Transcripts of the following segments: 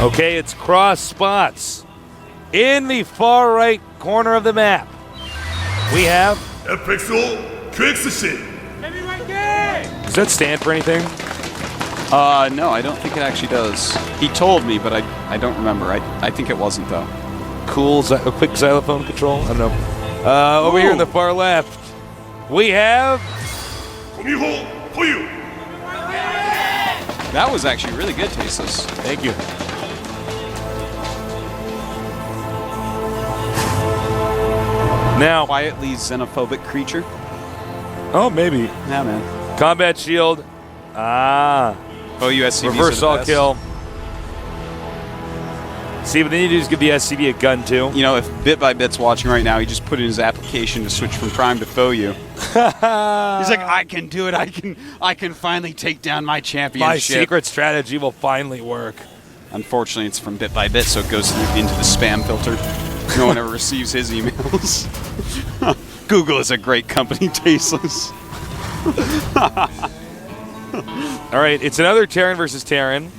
Okay, it's cross spots. In the far right corner of the map, we have FXO QXC. Does that stand for anything? No, I don't think it actually does. He told me, but I don't remember. I think it wasn't, though. Cool, a quick xylophone control? I don't know. Over here in the far left, we have... That was actually really good, Tasteless. Thank you. Now... Quietly xenophobic creature. Oh, maybe. Yeah, man. Combat shield. Ah. Oh, USCVs Reverse all kill. See, but then you just give the SCV a gun, too. You know, if Bit by Bit's watching right now, he just put in his application to switch from Prime to fOu. He's like, I can do it. I can finally take down my championship. My secret strategy will finally work. Unfortunately, it's from Bit by Bit, so it goes into the spam filter. No one ever receives his emails. Google is a great company, Tasteless. All right, it's another Terran versus Terran.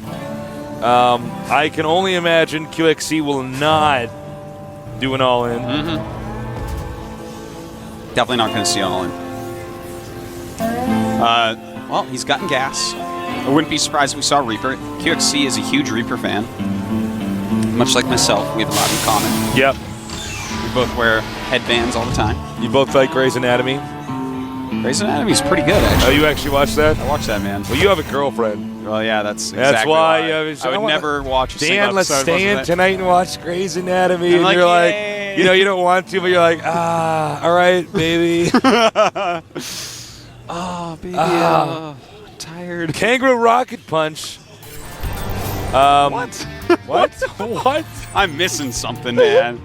I can only imagine QXC will not do an all-in. Definitely not going to see all-in. Well, he's gotten gas. I wouldn't be surprised if we saw Reaper. QXC is a huge Reaper fan. Much like myself, we have a lot in common. Yep. We both wear headbands all the time. You both like Grey's Anatomy? Grey's Anatomy's pretty good, actually. Oh, you actually watch that? I watch that, man. Well, you have a girlfriend. Well, yeah, that's exactly why. I would never watch a single Dan, let's episode, stay in wasn't it? tonight and watch Grey's Anatomy. I'm And you're yay. like, you know, you don't want to, but you're like, all right, baby. Oh, baby, I'm tired. Kangaroo Rocket Punch. What? What? What? I'm missing something, man.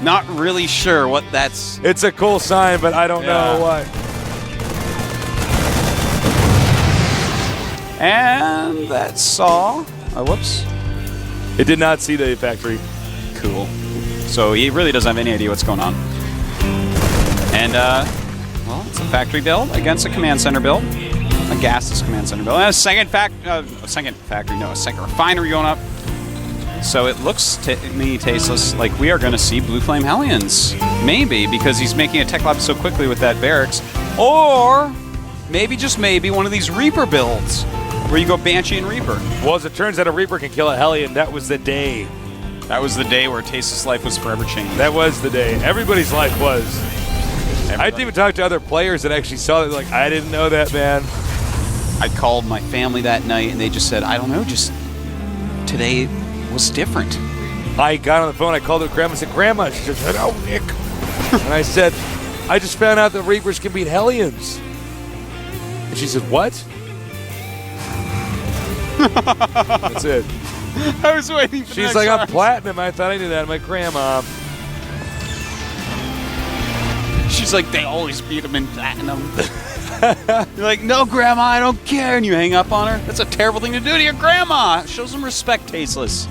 Not really sure what that's. It's a cool sign, but I don't know what. And that saw. Whoops. It did not see the factory. Cool. So he really doesn't have any idea what's going on. And, well, it's a factory build against a command center build. A gasless command center build. And a second refinery going up. So it looks to me, Tasteless, like we are going to see Blue Flame Hellions. Maybe, because he's making a tech lab so quickly with that barracks. Or maybe, just maybe, one of these Reaper builds where you go Banshee and Reaper. Well, as it turns out, a Reaper can kill a Hellion. That was the day. That was the day where Tasteless' life was forever changed. That was the day. Everybody's life was. I didn't even talk to other players that actually saw it. Like, I didn't know that, man. I called my family that night, and they just said, I don't know, just today was different. I got on the phone, I called her grandma and said, Grandma, she just said, oh, Nick. And I said, I just found out that Reapers can beat Hellions. And she said, what? That's it. I was waiting for She's like, I'm platinum. I thought I knew that. I'm like, Grandma. She's like, they always beat him in platinum. You're like, no, Grandma, I don't care. And you hang up on her. That's a terrible thing to do to your grandma. Show some respect, Tasteless.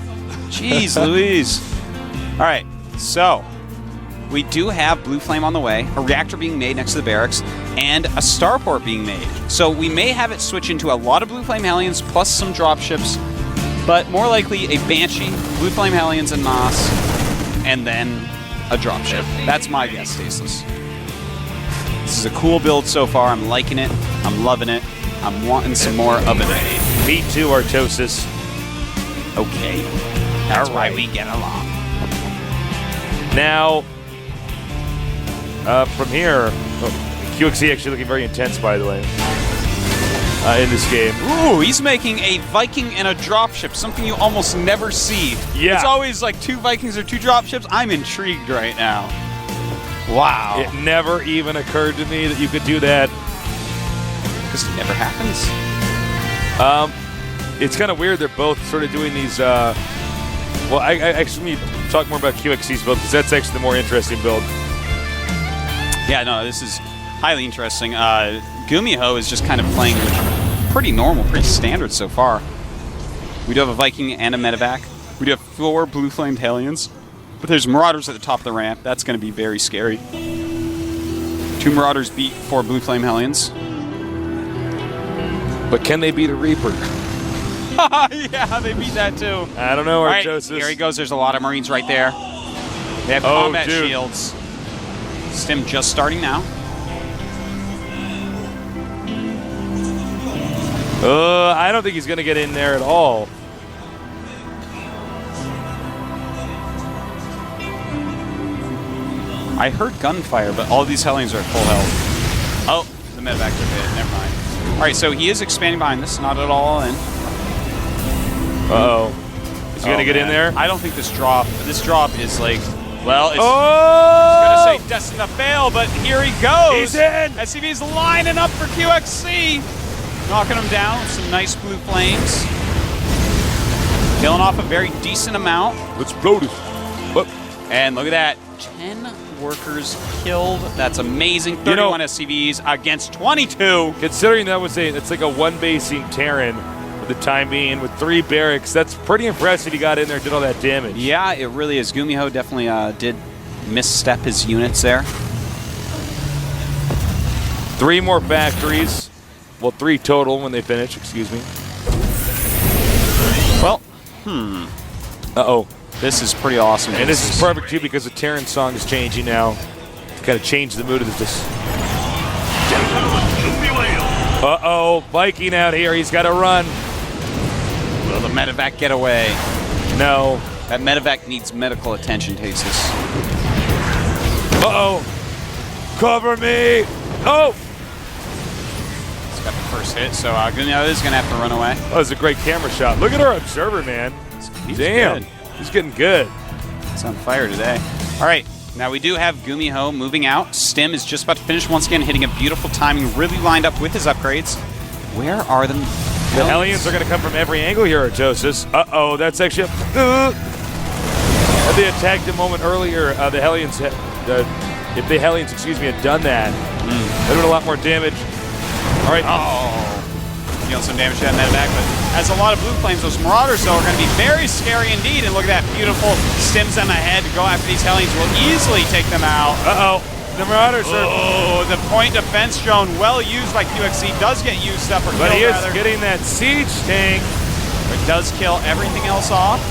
Jeez Louise. All right, so we do have Blue Flame on the way, a reactor being made next to the barracks, and a starport being made. So we may have it switch into a lot of Blue Flame Hellions plus some dropships, but more likely a Banshee, Blue Flame Hellions and Moss, and then a dropship. That's my guess, Tasteless. This is a cool build so far. I'm liking it. I'm loving it. I'm wanting some more of it. Me too, Artosis. Okay. That's why we get along. Now, from here, QXC actually looking very intense, by the way, in this game. Ooh, he's making a Viking and a dropship, something you almost never see. Yeah. It's always like 2 Vikings or 2 dropships. I'm intrigued right now. Wow. It never even occurred to me that you could do that. Because it never happens. It's kind of weird. They're both sort of doing these. Well, I actually need to talk more about QXC's build because that's actually the more interesting build. Yeah, no, this is highly interesting. Gumiho is just kind of playing pretty normal, pretty standard so far. We do have a Viking and a medevac. We do have 4 Blue Flamed Hellions. But there's Marauders at the top of the ramp. That's going to be very scary. 2 Marauders beat 4 Blue Flame Hellions. But can they beat a Reaper? Yeah, they beat that too. I don't know, All right, Artosis. here he goes. There's a lot of Marines right there. They have combat dude. shields. Stim just starting now. I don't think he's going to get in there at all. I heard gunfire, but all these Hellions are at full health. Oh, the medevacs are hit. Never mind. All right, so he is expanding behind this. Not at all in. Uh-oh. Is he going to get in there? I don't think this drop is like, well, it's Oh! going to say destined to fail, but here he goes. He's in. SCV's lining up for QXC. Knocking him down with some nice blue flames. Killing off a very decent amount. Let's blow this. Look. And look at that. 10 workers killed. That's amazing. 31 SCVs against 22. Considering that was it's like a one-basing Terran for the time being with 3 barracks, that's pretty impressive. He got in there and did all that damage. Yeah, it really is. Gumiho definitely did misstep his units there. 3 more factories. Well, 3 total when they finish, excuse me. Well, Uh-oh. this is pretty awesome. And this is perfect, too, because the Terran song is changing now. To kind of change the mood of this. Uh-oh. Viking out here. He's got to run. Will the medevac get away? No. That medevac needs medical attention, Tasis. Uh-oh. Cover me. Oh. Got the first hit, so Gumiho is going to have to run away. That was a great camera shot. Look at our observer, man. He's Damn. good. He's getting good. It's on fire today. All right, now we do have Gumiho moving out. Stim is just about to finish once again, hitting a beautiful timing, really lined up with his upgrades. Where are the Hellions are going to come from every angle here, Artosis. Uh-oh, that's actually Had they attacked a moment earlier, the Hellions, if the Hellions, had done that, they'd have a lot more damage. All right. Oh, dealing some damage to that medevac, but has a lot of blue flames. Those Marauders, though, are going to be very scary indeed. And look at that beautiful Stims them ahead to go after these Hellions. Will easily take them out. Uh-oh. The Marauders are... Oh, the point defense drone, well used by QXC, does get used up, or but killed, he is rather. getting that siege tank. It does kill everything else off.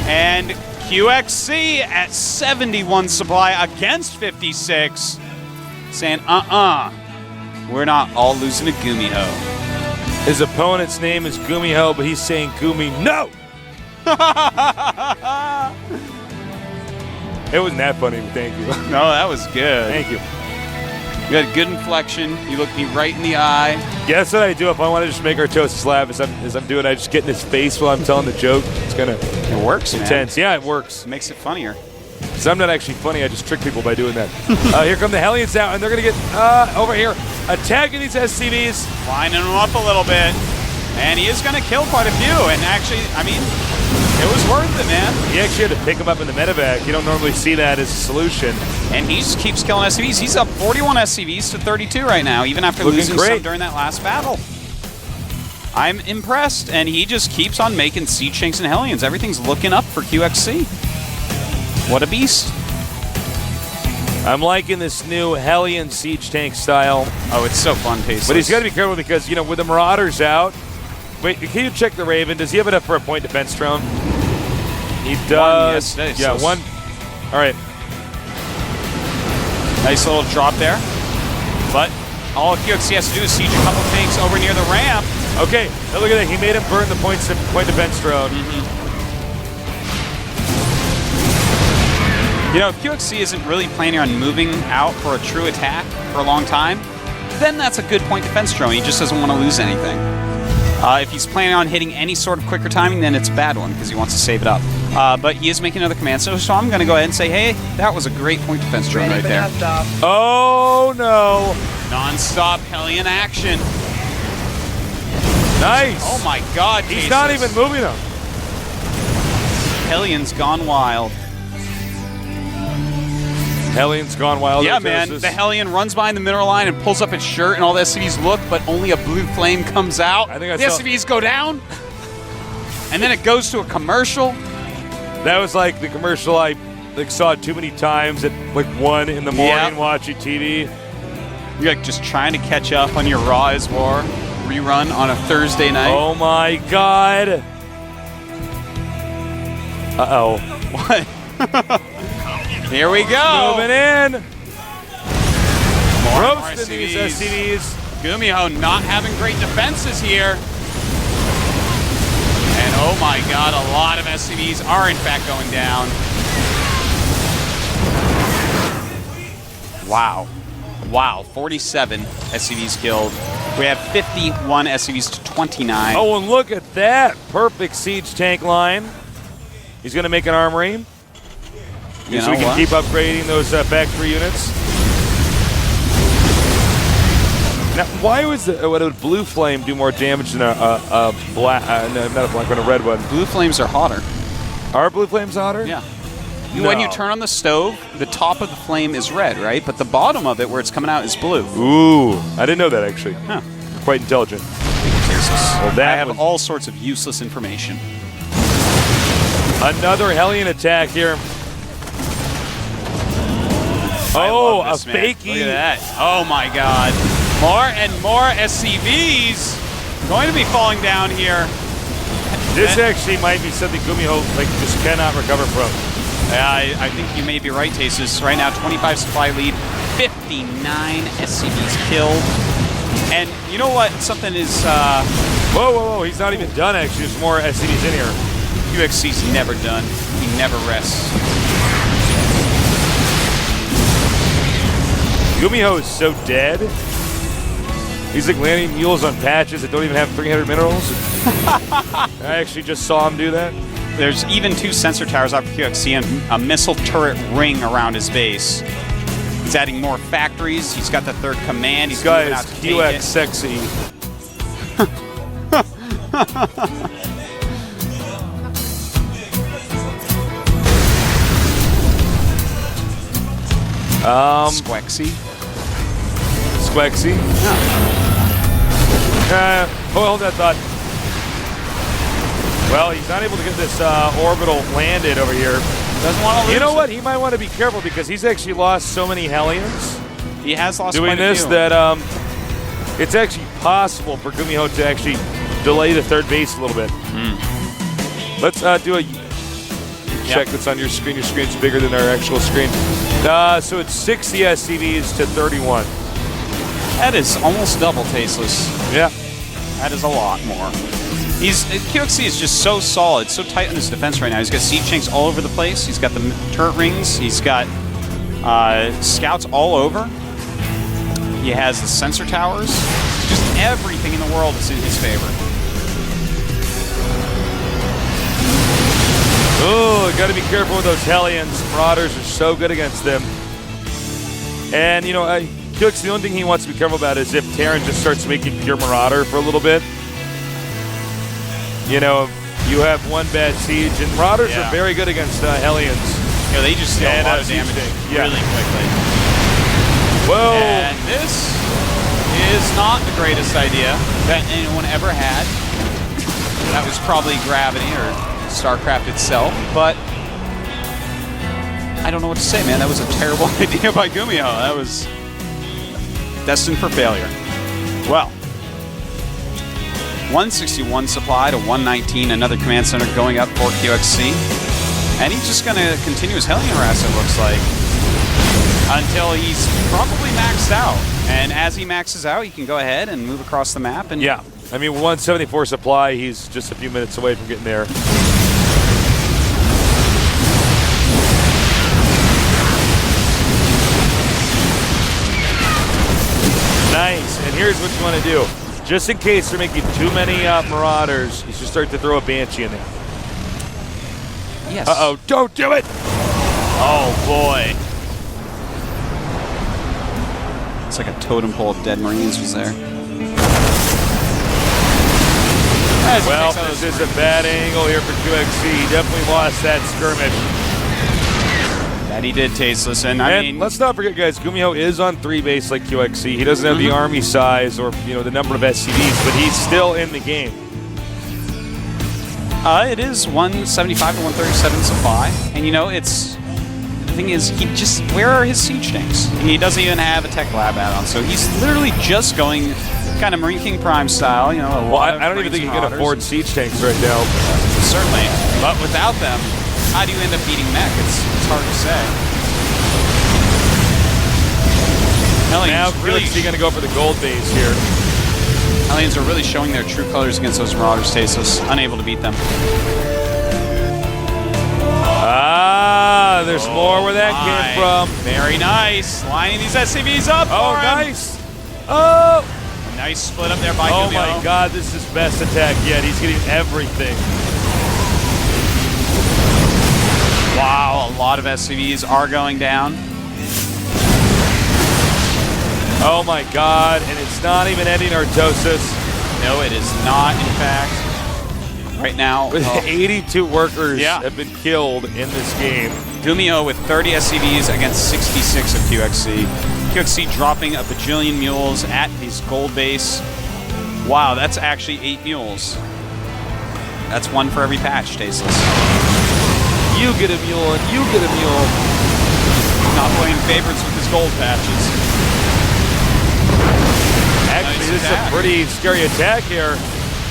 And QXC at 71 supply against 56, saying, we're not all losing to Gumiho. His opponent's name is Gumiho, but he's saying Gumi, no! It wasn't that funny, but thank you. No, that was good. Thank you. You had good inflection. You looked me right in the eye. Yeah, that's what I do if I want to just make Artosis laugh as I'm doing. I just get in his face while I'm telling the joke. It's kind of works, intense. man. Yeah, it works. It makes it funnier. Because I'm not actually funny. I just trick people by doing that. Here come the Hellions out, and they're going to get over here attacking these SCVs. Lining them up a little bit. And he is going to kill quite a few. And actually, I mean, it was worth it, man. He actually had to pick him up in the medevac. You don't normally see that as a solution. And he just keeps killing SCVs. He's up 41 SCVs to 32 right now, even after losing some during that last battle. I'm impressed, and he just keeps on making siege tanks and Hellions. Everything's looking up for QXC. What a beast. I'm liking this new Hellion siege tank style. Oh, it's so fun, Tasteless. But he's got to be careful because, with the Marauders out... Wait, can you check the Raven? Does he have enough for a point defense drone? He does. Yes, yeah, one. All right. Nice little drop there. But all QXC has to do is siege a couple tanks over near the ramp. Okay, now look at that. He made him burn the point defense drone. If QXC isn't really planning on moving out for a true attack for a long time, then that's a good point defense drone. He just doesn't want to lose anything. If he's planning on hitting any sort of quicker timing, then it's a bad one because he wants to save it up. But he is making another command, so I'm going to go ahead and say, hey, that was a great point defense drone right there. Oh, no. Non-stop Hellion action. Nice. Oh, my God. He's not even moving them. Hellion's gone wild. Hellion's gone wild. Yeah, man. The Hellion runs behind the mineral line and pulls up its shirt, and all the SCVs look, but only a blue flame comes out. I think the SCVs go down, and then it goes to a commercial. That was like the commercial I saw too many times at 1 in the morning watching TV. You're just trying to catch up on your Raw is War. rerun on a Thursday night. Oh my God. Uh-oh. What? Here we go. Moving in. More Roasting these SCVs. SCVs. Gumiho not having great defenses here. And oh my God, a lot of SCVs are in fact going down. Wow. Wow, 47 SCVs killed. We have 51 SCVs to 29. Oh, and look at that. Perfect siege tank line. He's going to make an armory. You So know we can what? keep upgrading those factory units. Now, why was would a blue flame do more damage than a black? No, not a black one, a red one. Blue flames are hotter. Are blue flames hotter? Yeah. No. When you turn on the stove, the top of the flame is red, right? But the bottom of it, where it's coming out, is blue. Ooh, I didn't know that actually. Huh. You're quite intelligent. Well, I that have was all sorts of useless information. another Hellion attack here. I Oh, love this, a man. fakie. Look at that. Oh my God. More and more SCVs going to be falling down here. This actually might be something Gumiho just cannot recover from. Yeah, I think you may be right, Tasis. Right now, 25 supply lead, 59 SCVs killed. And you know what? Something is... Whoa. He's not even done, actually. There's more SCVs in here. UXC's never done. He never rests. Gumiho is so dead. He's like landing mules on patches that don't even have 300 minerals. I actually just saw him do that. There's even 2 sensor towers out for QXC and a missile turret ring around his base. He's adding more factories. He's got the 3rd command. He's This guy moving is out to take QX it. sexy. Squexy. Squexy. Hold that thought. Well, he's not able to get this orbital landed over here. Doesn't want to lose. You know what? He might want to be careful because he's actually lost so many Hellions He has lost doing quite a this few. that it's actually possible for Gumiho to actually delay the 3rd base a little bit. Let's do a check that's on your screen. Your screen's bigger than our actual screen. So it's 60 SCVs to 31. That is almost double, Tasteless. Yeah. That is a lot more. QXC is just so solid, so tight on his defense right now. He's got siege tanks all over the place. He's got the turret rings. He's got scouts all over. He has the sensor towers. Just everything in the world is in his favor. Oh, got to be careful with those Hellions. Marauders are so good against them. And, you know, QX, the only thing he wants to be careful about is if Terran just starts making pure Marauder for a little bit. You know, you have one bad siege, and Marauders are very good against Hellions. Yeah, they just deal a lot of siege damage tank. Yeah. really quickly. Whoa! And this is not the greatest idea that anyone ever had. That was probably Gravity or StarCraft itself, but I don't know what to say, man. That was a terrible idea by Gumiho. That was destined for failure. Well, 161 supply to 119, another command center going up for QXC. And he's just going to continue his Hellion harass, it looks like, until he's probably maxed out. And as he maxes out, he can go ahead and move across the map. And Yeah, I mean, 174 supply, he's just a few minutes away from getting there. Nice, and here's what you want to do. Just in case they're making too many Marauders, you should start to throw a Banshee in there. Yes. Uh-oh, don't do it! Oh, boy. It's like a totem pole of dead Marines was there. Well, this is a bad angle here for QXC. He definitely lost that skirmish. That he did, Tasteless. And I mean, let's not forget, guys, Gumiho is on 3 base like QXC. He doesn't have the army size or the number of SCVs, but he's still in the game. it is 175 to 137 supply. And it's the thing is, where are his siege tanks? He doesn't even have a tech lab add-on, so he's literally just going Kind of Marine King Prime style, you know. Well, I don't even think you can afford siege tanks right now. Certainly, but without them, how do you end up beating mech? It's hard to say. Now, really QXC going to go for the gold base here. Hellions are really showing their true colors against those Marauders, Tasteless. Unable to beat them. Ah, there's more where that came from. Very nice. Lining these SCVs up. Oh, for him. nice. Oh. Nice split up there by Oh Dumio. my God, this is best attack yet. He's getting everything. Wow, a lot of SCVs are going down. Oh my God, and it's not even ending Artosis. No, it is not, in fact. Right now, 82 workers Yeah. have been killed in this game. Dumio with 30 SCVs against 66 of QXC. QXC dropping a bajillion mules at his gold base. Wow, that's actually 8 mules. That's 1 for every patch, Tasteless. You get a mule and you get a mule. Not playing favorites with his gold patches. Actually, Nice this is a attack. pretty scary attack here.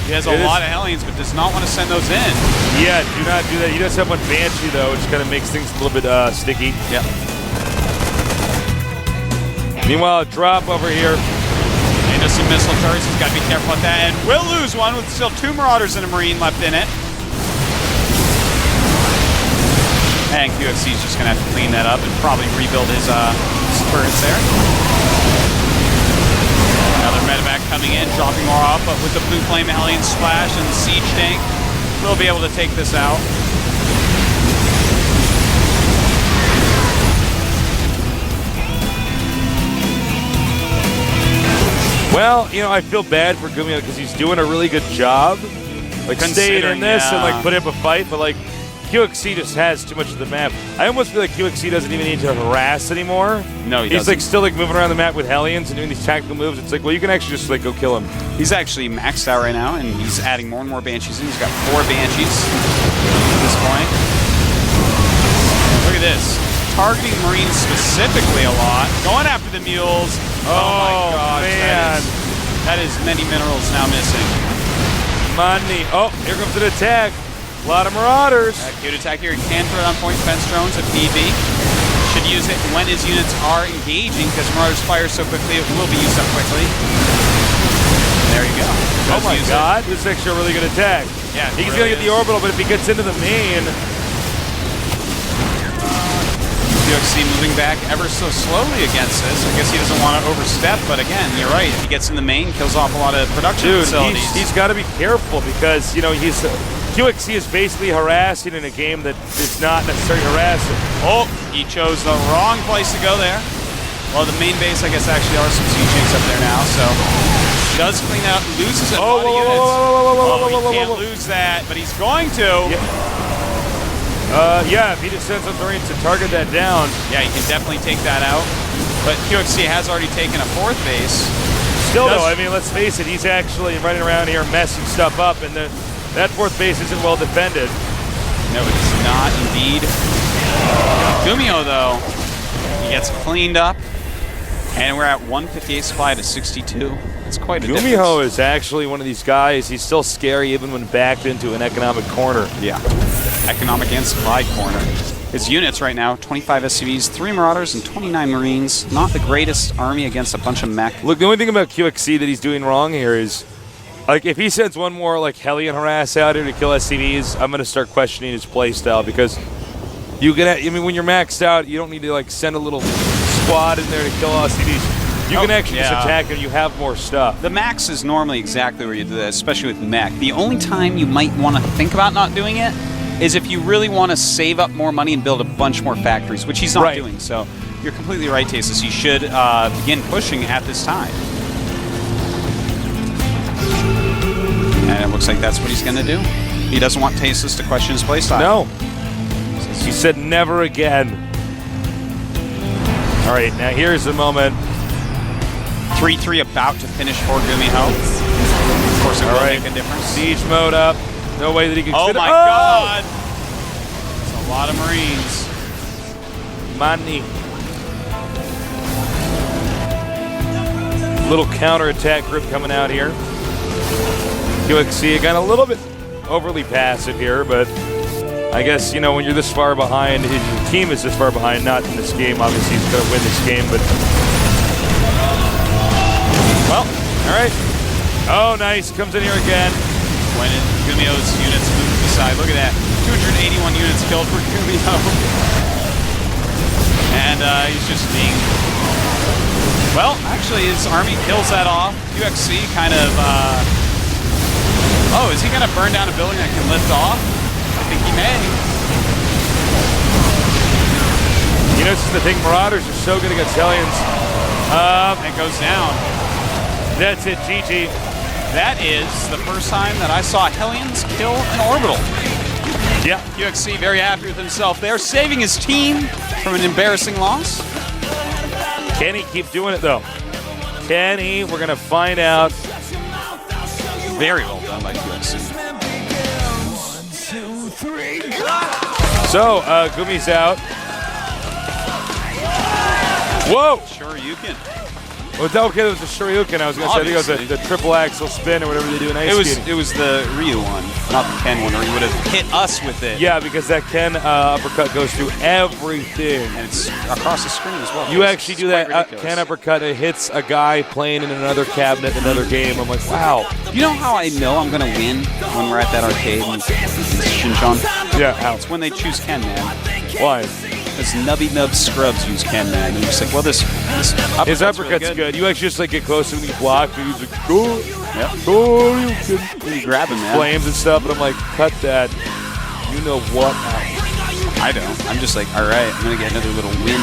He has a lot of Hellions, but does not want to send those in. Yeah, do not do that. He does have one Banshee, though, which kind of makes things a little bit sticky. Yep. Meanwhile, a drop over here. Into some missile turrets. He's got to be careful with that. And will lose one with still 2 Marauders and a Marine left in it. And QXC is just going to have to clean that up and probably rebuild his turrets there. Another medevac coming in, dropping more off, but with the Blue Flame Hellion splash and the Siege tank, they'll be able to take this out. Well, you know, I feel bad for Gumio because he's doing a really good job. Like, staying in this and, like, putting up a fight, but, like, QXC just has too much of the map. I almost feel like QXC doesn't even need to harass anymore. No, he He's doesn't. like still like moving around the map with Hellions and doing these tactical moves. It's like, well, you can actually just like go kill him. He's actually maxed out right now, and he's adding more and more Banshees in. He's got 4 Banshees at this point. Look at this. Targeting Marines specifically a lot. Going after the mules. Oh my gosh, man. That is many minerals now missing. Money. Oh, here comes an attack. A lot of Marauders. Cute attack here. He can throw it on point defense drones if need be. Should use it when his units are engaging, because Marauders fire so quickly, it will be used up quickly. There you go. Oh my God, this is actually a really good attack. Yeah, he's really gonna get the orbital, but if he gets into the main, QXC moving back ever so slowly against this. I guess he doesn't want to overstep, but again, you're right. If he gets in the main, kills off a lot of production facilities. He's got to be careful because, you know, QXC is basically harassing in a game that is not necessarily harassing. Oh, he chose the wrong place to go there. Well, the main base, I guess, actually are some siege tanks up there now, so he does clean out, loses a lot of units. Oh, he can't lose that, but he's going to. Yeah, if he just sends some Marines to target that down. Yeah, he can definitely take that out. But QXC has already taken a 4th base. Still, though, I mean, let's face it, he's actually running around here messing stuff up, and that 4th base isn't well defended. No, it's not indeed. Dumio, though, he gets cleaned up, and we're at 158 supply to 62. That's quite a difference. Dumio is actually one of these guys. He's still scary even when backed into an economic corner. Yeah, economic and supply corner. His units right now, 25 SCVs, 3 Marauders, and 29 Marines. Not the greatest army against a bunch of mech. Look, the only thing about QXC that he's doing wrong here is, like, if he sends one more, like, Hellion harass out here to kill SCVs, I'm going to start questioning his playstyle because I mean, when you're maxed out, you don't need to, like, send a little squad in there to kill SCVs. You can actually just attack and you have more stuff. The max is normally exactly where you do that, especially with mech. The only time you might want to think about not doing it is if you really want to save up more money and build a bunch more factories, which he's not doing. So you're completely right, Tasteless. You should begin pushing at this time. And it looks like that's what he's going to do. He doesn't want Tasteless to question his playstyle. No. He said never again. All right, now here's the moment. 3-3 about to finish for Gumiho. Of course, it will make a difference. Siege mode up. No way that he can. Oh my God! It's a lot of Marines. Money. Little counter-attack group coming out here. QXC got a little bit overly passive here, but I guess, you know, when you're this far behind, your team is this far behind, not in this game. Obviously, he's going to win this game, but... Well, all right. Oh, nice. Comes in here again. When Gumio's units move to the side. Look at that. 281 units killed for Gumio. And he's just being... Well, actually, his army kills that off. QXC kind of... Oh, is he going to burn down a building that can lift off? I think he may. You know, this is the thing. Marauders are so good against Hellions. It goes down. That's it, GG. That is the first time that I saw Hellions kill an orbital. Yeah. QXC very happy with himself there, saving his team from an embarrassing loss. Can he keep doing it, though? Can he? We're going to find out. Very well done by QXC. So, Gumi's out. Whoa! Sure, you can. Well, okay, it was the Shoryuken. I was going to say, I think it was the triple axle spin or whatever they do in ice skating. It was the Ryu one, not the Ken one, where he would have hit us with it. Yeah, because that Ken uppercut goes through everything. And it's across the screen as well. You actually do that Ken uppercut. It hits a guy playing in another cabinet in another game. I'm like, wow. You know how I know I'm going to win when we're at that arcade in Shinchon? Yeah, how? It's when they choose Ken, man. Why? Because nubby nub scrubs use Ken, man. And you're just like, well, his uppercut's really good. You actually just like get closer when you block, and he's like, go, yep. go, you grab him, man. Flames and stuff, and I'm like, cut that. You know what? I don't. I'm just like, all right, I'm gonna get another little win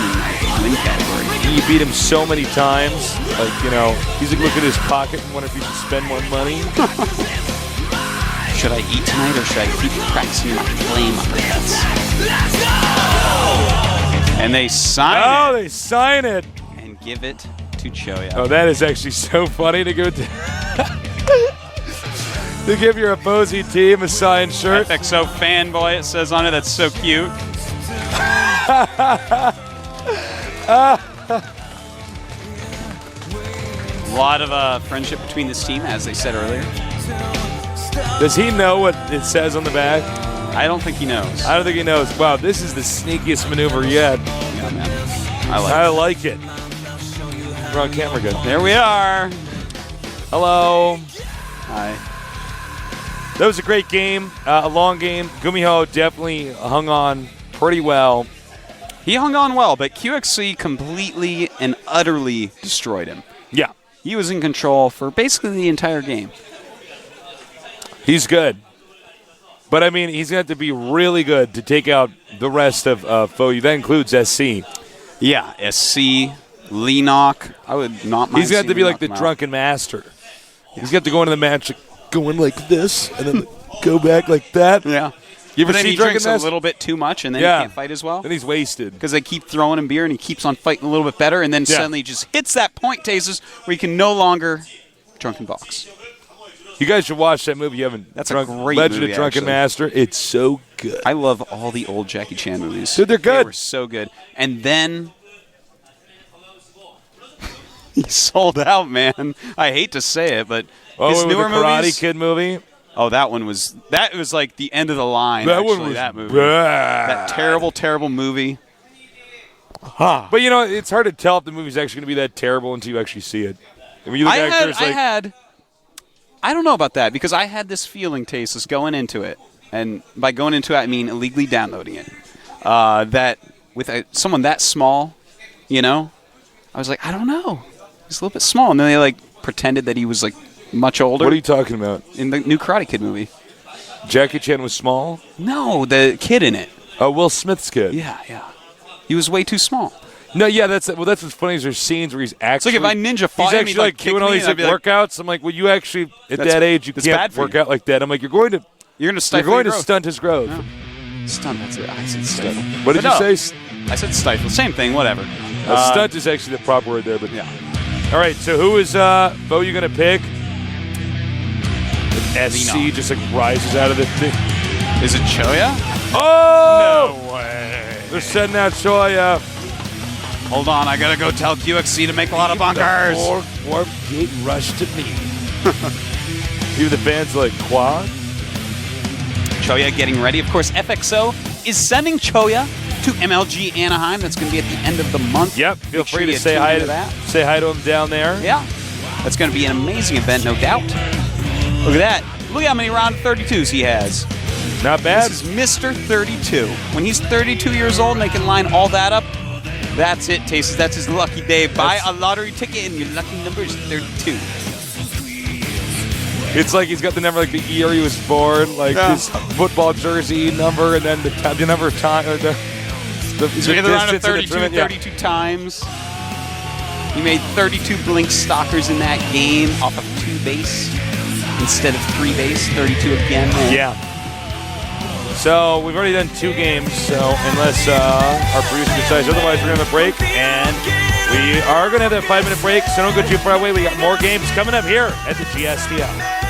category. You beat him so many times, like, you know, he's like, look at his pocket and wonder if he should spend more money. Should I eat tonight, or should I keep practicing my flame uppercuts? And they sign it. Oh, they sign it. And give it to Choya. Oh, that is actually so funny to go to. To give your opposing team a signed shirt. FXO fanboy, it says on it. That's so cute. A lot of friendship between this team, as they said earlier. Does he know what it says on the back? I don't think he knows. I don't think he knows. Wow, this is the sneakiest maneuver yet. Yeah, man. I like it. We're on camera good. There we are. Hello. Hi. That was a great game, a long game. Gumiho definitely hung on pretty well. He hung on well, but QXC completely and utterly destroyed him. Yeah. He was in control for basically the entire game. He's good. But, I mean, he's going to have to be really good to take out the rest of fOu. That includes SC. Yeah, SC, Leenock. I would not mind. He's going to have to be like the drunken master. Yeah. He's going to have to go into the match going like this and then go back like that. Yeah. You ever then see he drunken drinks master? a little bit too much, and then he can't fight as well. Then he's wasted. Because they keep throwing him beer, and he keeps on fighting a little bit better, and then suddenly he just hits that point, Tases, where he can no longer drunken box. You guys should watch that movie. You haven't. That's a great Legend movie, of Drunken actually. Master. It's so good. I love all the old Jackie Chan movies. Dude, they're good. They were so good. And then he sold out, man. I hate to say it, but his newer the Karate movies. Kid movie. Oh, that was like the end of the line. That actually, one was that movie. bad. That terrible movie. Huh. But you know, it's hard to tell if the movie's actually going to be that terrible until you actually see it. I mean, you look at actors I don't know about that, because I had this feeling, Tasteless, going into it, and by going into it, I mean illegally downloading it, that with someone that small, you know, I was like, I don't know. He's a little bit small. And then they, pretended that he was, much older. What are you talking about? In the new Karate Kid movie. Jackie Chan was small? No, the kid in it. Oh, Will Smith's kid. Yeah. He was way too small. No, yeah, that's what's funny is there's scenes where he's actually. It's like if I ninja fought him, he's actually doing all these workouts. I'm like, well, you actually at that age you can't work out like that. I'm like, you're going to stunt his growth. No. Stunt. That's it. I said stifle. What did you say? I said stifle. Same thing. Whatever. Stunt is actually the proper word there, but yeah. All right. So who is fOu you gonna pick? SC just rises out of the thing. Is it Choya? Oh! No way. They're setting out Choya. Hold on, I gotta go tell QXC to make a lot of bunkers. Warp gate rush to me. Even the fans are like, quad? Choya getting ready. Of course, FXO is sending Choya to MLG Anaheim. That's going to be at the end of the month. Yep. Feel Make sure free to you say tune hi into to that. Say hi to him down there. Yeah. That's going to be an amazing event, no doubt. Look at that. Look how many round 32s he has. Not bad. This is Mr. 32. When he's 32 years old and they can line all that up, that's it, Tastes. That's his lucky day. Buy a lottery ticket and your lucky number is 32. It's like he's got the number, like the year he was born, like his football jersey number, and then the number of time. So he had the round of 32, 32 times. He made 32 blink stalkers in that game off of 2 base instead of 3 base. 32 again. Man. Yeah. So we've already done 2 games. So unless our producer decides otherwise, we're gonna have a break, and we are gonna have that 5-minute break. So don't go too far away. We got more games coming up here at the GSTL.